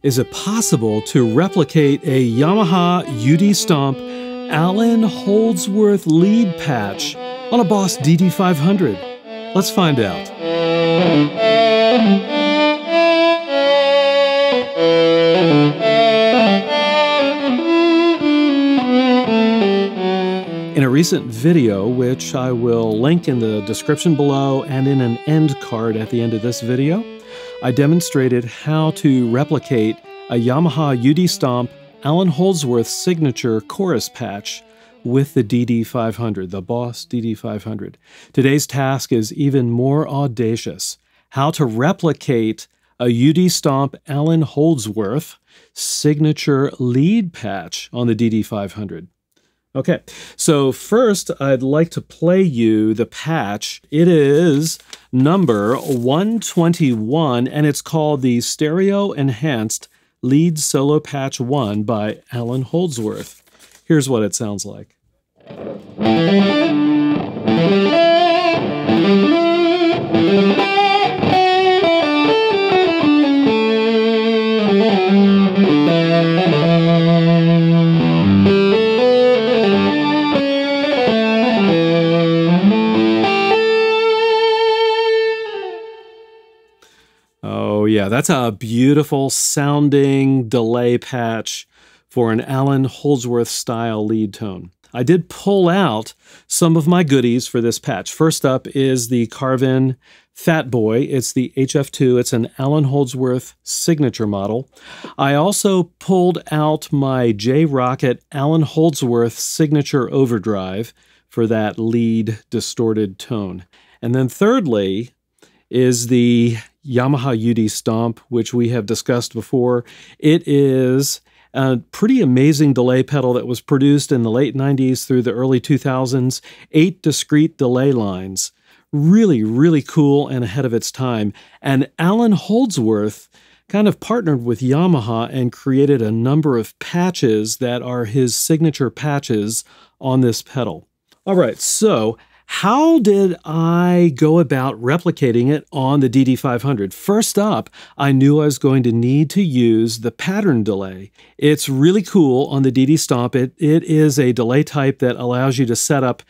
Is it possible to replicate a Yamaha UD-Stomp Allan Holdsworth lead patch on a Boss DD-500? Let's find out. In a recent video, which I will link in the description below and in an end card at the end of this video, I demonstrated how to replicate a Yamaha UD-Stomp Allan Holdsworth signature chorus patch with the DD-500, the Boss DD-500. Today's task is even more audacious: how to replicate a UD-Stomp Allan Holdsworth signature lead patch on the DD-500. Okay, so first I'd like to play you the patch. It is number 121, and it's called the Stereo Enhanced Lead Solo Patch 1 by Allan Holdsworth. Here's what it sounds like. Oh yeah, that's a beautiful sounding delay patch for an Allan Holdsworth style lead tone. I did pull out some of my goodies for this patch. First up is the Carvin Fatboy. It's the HF2. It's an Allan Holdsworth signature model. I also pulled out my J-Rocket Allan Holdsworth signature overdrive for that lead distorted tone. And then thirdly is the Yamaha UD-Stomp, which we have discussed before. It is a pretty amazing delay pedal that was produced in the late 90s through the early 2000s. 8 discrete delay lines. Really, really cool and ahead of its time. And Allan Holdsworth kind of partnered with Yamaha and created a number of patches that are his signature patches on this pedal. All right, so how did I go about replicating it on the DD-500? First up, I knew I was going to need to use the pattern delay. It's really cool on the DD-Stomp. It is a delay type that allows you to set up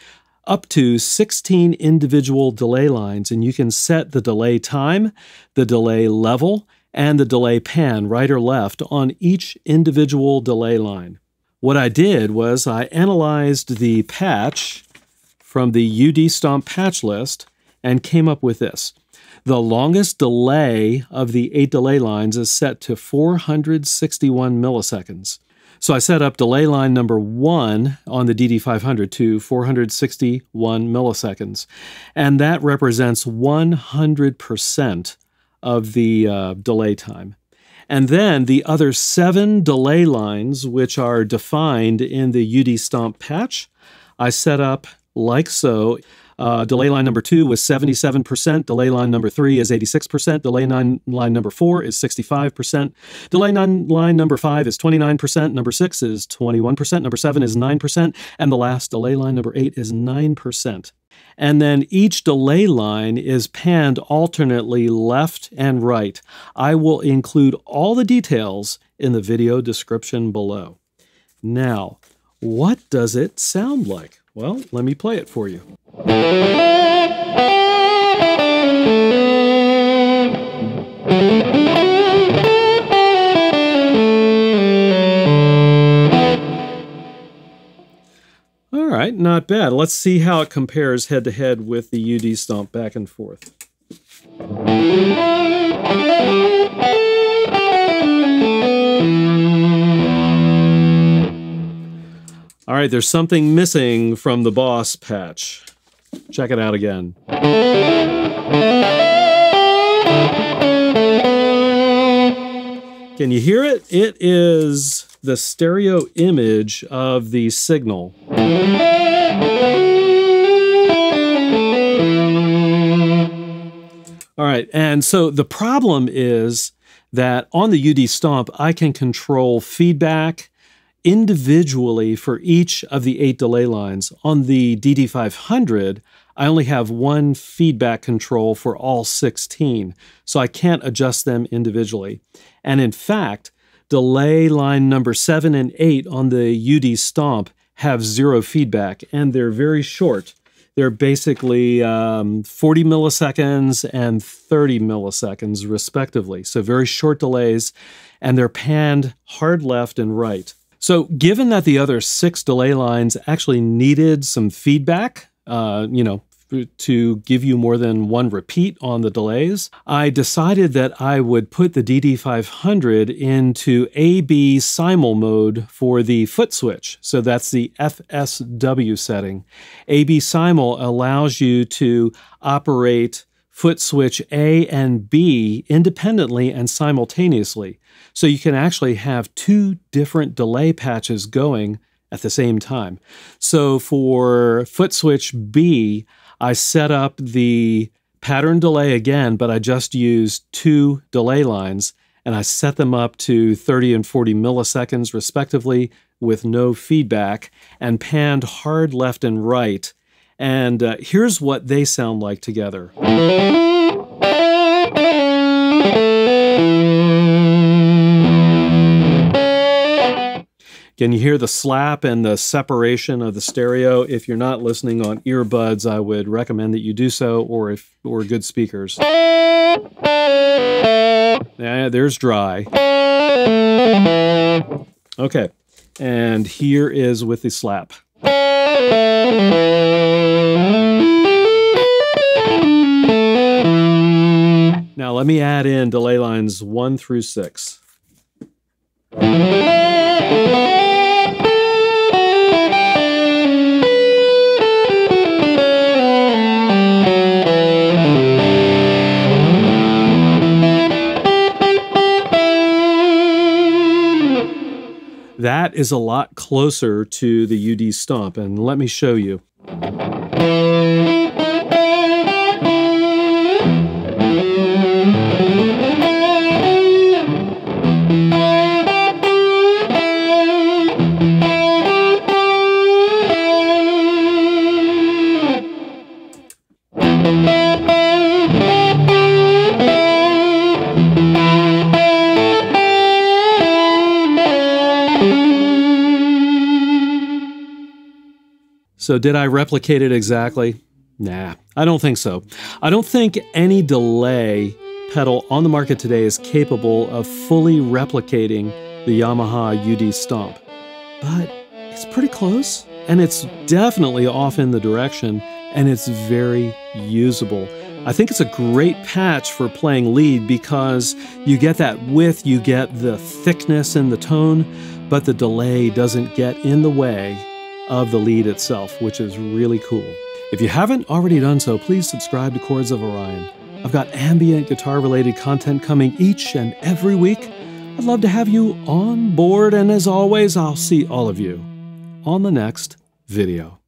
to 16 individual delay lines, and you can set the delay time, the delay level, and the delay pan, right or left, on each individual delay line. What I did was I analyzed the patch from the UD-Stomp patch list and came up with this. The longest delay of the 8 delay lines is set to 461 milliseconds. So I set up delay line number 1 on the DD-500 to 461 milliseconds, and that represents 100% of the delay time. And then the other 7 delay lines, which are defined in the UD-Stomp patch, I set up like so. Delay line number 2 was 77%, delay line number 3 is 86%, delay line number 4 is 65%, delay line number 5 is 29%, number 6 is 21%, number 7 is 9%, and the last delay line number 8 is 9%. And then each delay line is panned alternately left and right. I will include all the details in the video description below. Now, what does it sound like? Well, let me play it for you. All right, not bad. Let's see how it compares head-to-head with the UD-Stomp back and forth. All right, there's something missing from the Boss patch. Check it out again. Can you hear it? It is the stereo image of the signal. All right, and so the problem is that on the UD-Stomp, I can control feedback individually for each of the 8 delay lines. On the DD-500, I only have one feedback control for all 16, so I can't adjust them individually. And in fact, delay line number 7 and 8 on the UD-Stomp have 0 feedback, and they're very short. They're basically 40 milliseconds and 30 milliseconds, respectively. So very short delays, and they're panned hard left and right. So given that the other 6 delay lines actually needed some feedback, to give you more than one repeat on the delays, I decided that I would put the DD-500 into AB Simul mode for the foot switch. So that's the FSW setting. AB Simul allows you to operate foot switch A and B independently and simultaneously. So you can actually have 2 different delay patches going at the same time. So for foot switch B, I set up the pattern delay again, but I just used 2 delay lines, and I set them up to 30 and 40 milliseconds respectively with no feedback, and panned hard left and right. And here's what they sound like together. Can you hear the slap and the separation of the stereo? If you're not listening on earbuds, I would recommend that you do so, or good speakers. Yeah, there's dry. Okay, and here is with the slap. Now let me add in delay lines 1 through 6. That is a lot closer to the UD-Stomp, and let me show you. So did I replicate it exactly? Nah, I don't think so. I don't think any delay pedal on the market today is capable of fully replicating the Yamaha UD-Stomp. But it's pretty close, and it's definitely off in the direction, and it's very usable. I think it's a great patch for playing lead because you get that width, you get the thickness in the tone, but the delay doesn't get in the way of the lead itself, which is really cool. If you haven't already done so, please subscribe to Chords of Orion. I've got ambient guitar-related content coming each and every week. I'd love to have you on board, and as always, I'll see all of you on the next video.